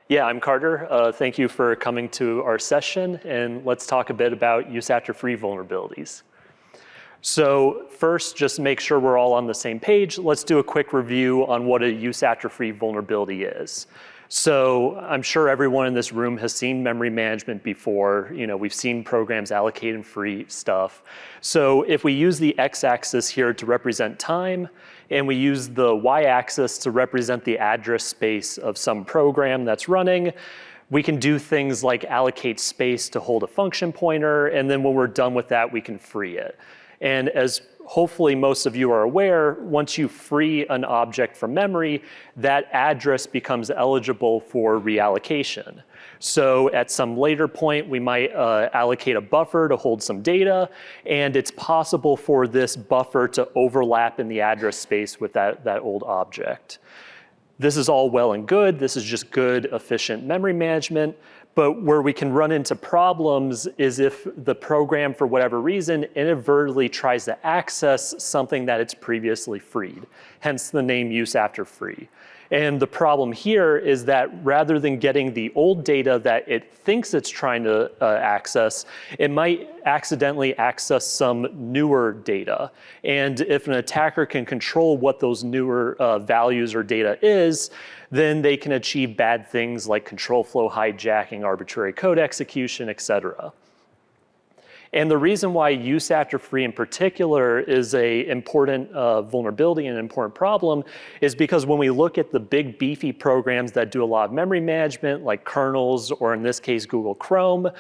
Yeah, I'm Carter. Thank you for coming to our session, and let's talk a bit about use after free vulnerabilities. So first, just to make sure we're all on the same page, let's do a quick review on what a use after free vulnerability is. So I'm sure everyone in this room has seen memory management before. We've seen programs allocating free stuff. So if we use the x-axis here to represent time, and we use the y-axis to represent the address space of some program that's running, we can do things like allocate space to hold a function pointer, and then when we're done with that, we can free it. And as hopefully most of you are aware, once you free an object from memory, that address becomes eligible for reallocation. So at some later point, we might allocate a buffer to hold some data, and it's possible for this buffer to overlap in the address space with that old object. This is all well and good. This is just good, efficient memory management. But where we can run into problems is if the program, for whatever reason, inadvertently tries to access something that it's previously freed, hence the name use after free. And the problem here is that rather than getting the old data that it thinks it's trying to access, it might accidentally access some newer data. And if an attacker can control what those newer values or data is, then they can achieve bad things like control flow hijacking, arbitrary code execution, et cetera. And the reason why use after free in particular is an important vulnerability and an important problem is because when we look at the big beefy programs that do a lot of memory management, like kernels, or in this case, Google Chrome,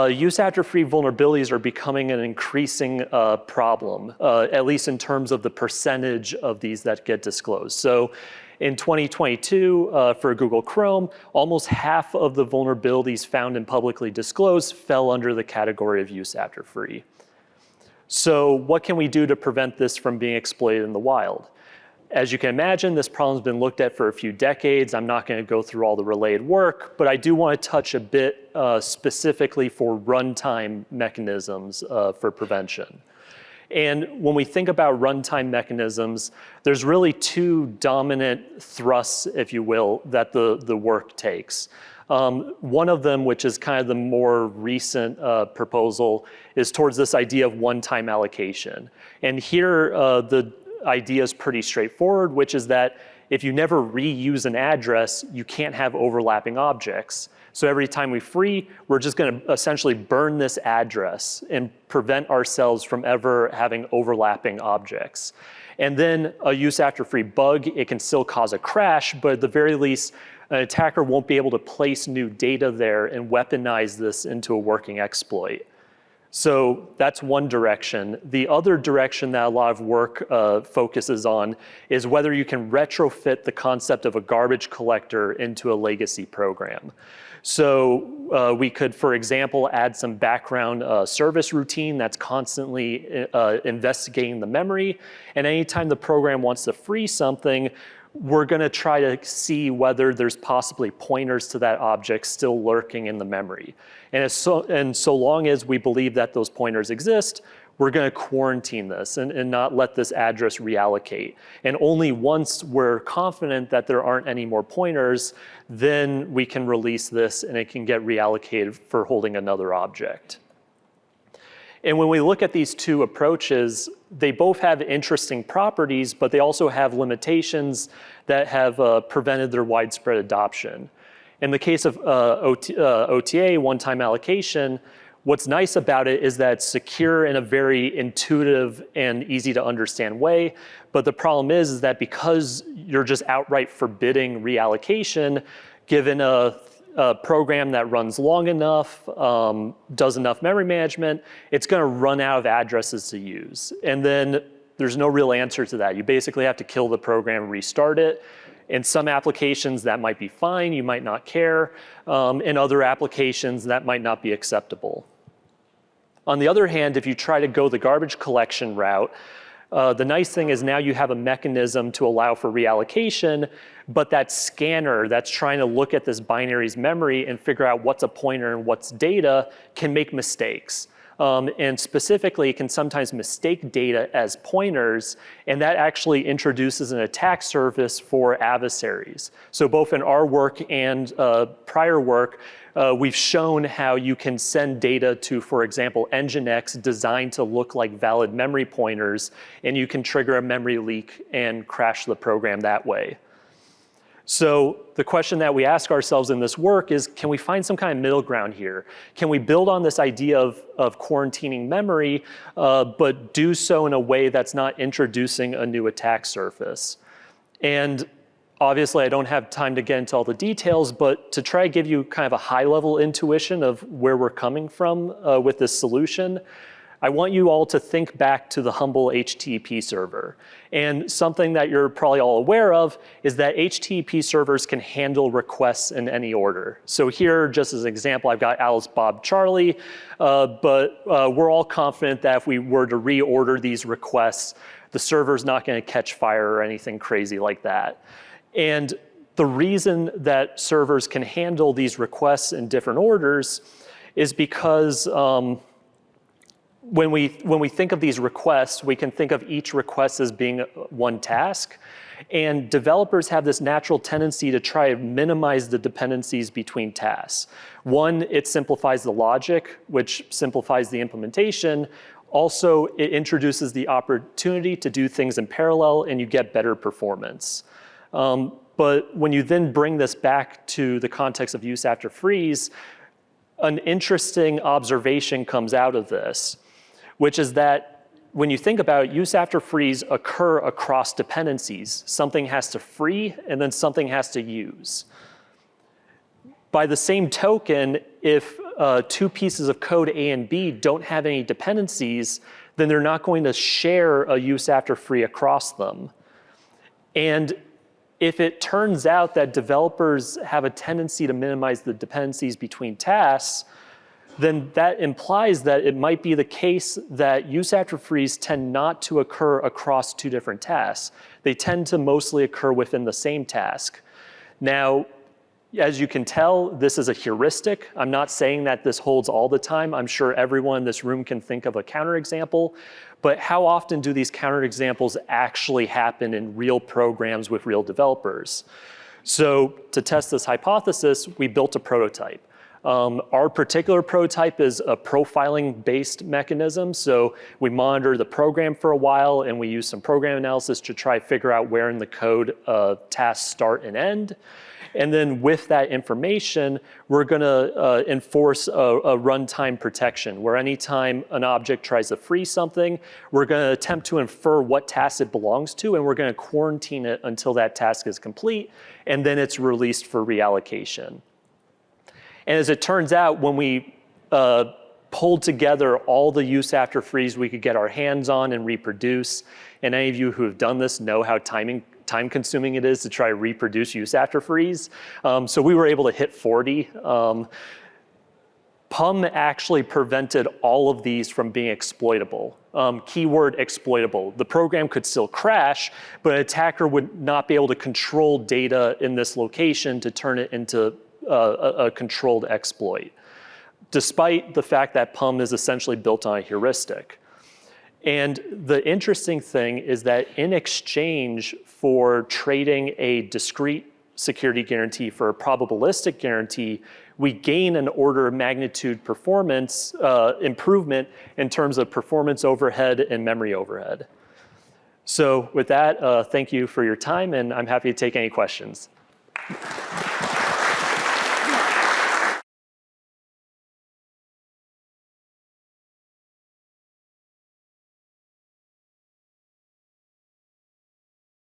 use after free vulnerabilities are becoming an increasing problem, at least in terms of the percentage of these that get disclosed. So in 2022, for Google Chrome, almost half of the vulnerabilities found and publicly disclosed fell under the category of use after free. So what can we do to prevent this from being exploited in the wild? As you can imagine, this problem's been looked at for a few decades. I'm not going to go through all the related work, but I do want to touch a bit specifically for runtime mechanisms for prevention. And when we think about runtime mechanisms, there's really two dominant thrusts, if you will, that the work takes. One of them, which is kind of the more recent proposal, is towards this idea of one-time allocation. And here, the idea is pretty straightforward, which is that if you never reuse an address, you can't have overlapping objects. So every time we free, we're just going to essentially burn this address and prevent ourselves from ever having overlapping objects. And then a use after free bug, it can still cause a crash, but at the very least, an attacker won't be able to place new data there and weaponize this into a working exploit. So that's one direction. The other direction that a lot of work focuses on is whether you can retrofit the concept of a garbage collector into a legacy program. So we could, for example, add some background service routine that's constantly investigating the memory. And anytime the program wants to free something, we're going to try to see whether there's possibly pointers to that object still lurking in the memory. And so long as we believe that those pointers exist, we're going to quarantine this and not let this address reallocate. And only once we're confident that there aren't any more pointers, then we can release this and it can get reallocated for holding another object. And when we look at these two approaches, they both have interesting properties, but they also have limitations that have prevented their widespread adoption. In the case of OTA, one-time allocation, what's nice about it is that it's secure in a very intuitive and easy to understand way. But the problem is that because you're just outright forbidding reallocation, given a program that runs long enough, does enough memory management, it's going to run out of addresses to use. And then there's no real answer to that. You basically have to kill the program and restart it. In some applications, that might be fine. You might not care. In other applications, that might not be acceptable. On the other hand, if you try to go the garbage collection route, the nice thing is now you have a mechanism to allow for reallocation, but that scanner that's trying to look at this binary's memory and figure out what's a pointer and what's data can make mistakes. And specifically, it can sometimes mistake data as pointers, and that actually introduces an attack surface for adversaries. So both in our work and prior work, we've shown how you can send data to, for example, Nginx designed to look like valid memory pointers, and you can trigger a memory leak and crash the program that way. So the question that we ask ourselves in this work is, can we find some kind of middle ground here? Can we build on this idea of quarantining memory, but do so in a way that's not introducing a new attack surface? And obviously, I don't have time to get into all the details, but to try to give you kind of a high-level intuition of where we're coming from with this solution, I want you all to think back to the humble HTTP server. And something that you're probably all aware of is that HTTP servers can handle requests in any order. So here, just as an example, I've got Alice, Bob, Charlie, but we're all confident that if we were to reorder these requests, the server's not going to catch fire or anything crazy like that. And the reason that servers can handle these requests in different orders is because when we think of these requests, we can think of each request as being one task. And developers have this natural tendency to try to minimize the dependencies between tasks. One, it simplifies the logic, which simplifies the implementation. Also, it introduces the opportunity to do things in parallel, and you get better performance. But when you then bring this back to the context of use after freeze, an interesting observation comes out of this, which is that when you think about it, use after freeze occur across dependencies. Something has to free, and then something has to use. By the same token, if two pieces of code A and B don't have any dependencies, then they're not going to share a use after free across them. And if it turns out that developers have a tendency to minimize the dependencies between tasks, then that implies that it might be the case that use after freeze tend not to occur across two different tasks. They tend to mostly occur within the same task. Now, as you can tell, this is a heuristic. I'm not saying that this holds all the time. I'm sure everyone in this room can think of a counterexample. But how often do these counterexamples actually happen in real programs with real developers? So to test this hypothesis, we built a prototype. Our particular prototype is a profiling-based mechanism. So we monitor the program for a while, and we use some program analysis to try to figure out where in the code tasks start and end. And then with that information, we're going to enforce a runtime protection, where anytime an object tries to free something, we're going to attempt to infer what task it belongs to, and we're going to quarantine it until that task is complete, and then it's released for reallocation. And as it turns out, when we pulled together all the use after freeze we could get our hands on and reproduce, and any of you who have done this know how time-consuming it is to try to reproduce use after freeze. So we were able to hit 40. PUMM actually prevented all of these from being exploitable. Keyword exploitable. The program could still crash, but an attacker would not be able to control data in this location to turn it into a controlled exploit, despite the fact that PUMM is essentially built on a heuristic. And the interesting thing is that in exchange for trading a discrete security guarantee for a probabilistic guarantee, we gain an order of magnitude performance improvement in terms of performance overhead and memory overhead. So with that, thank you for your time, and I'm happy to take any questions.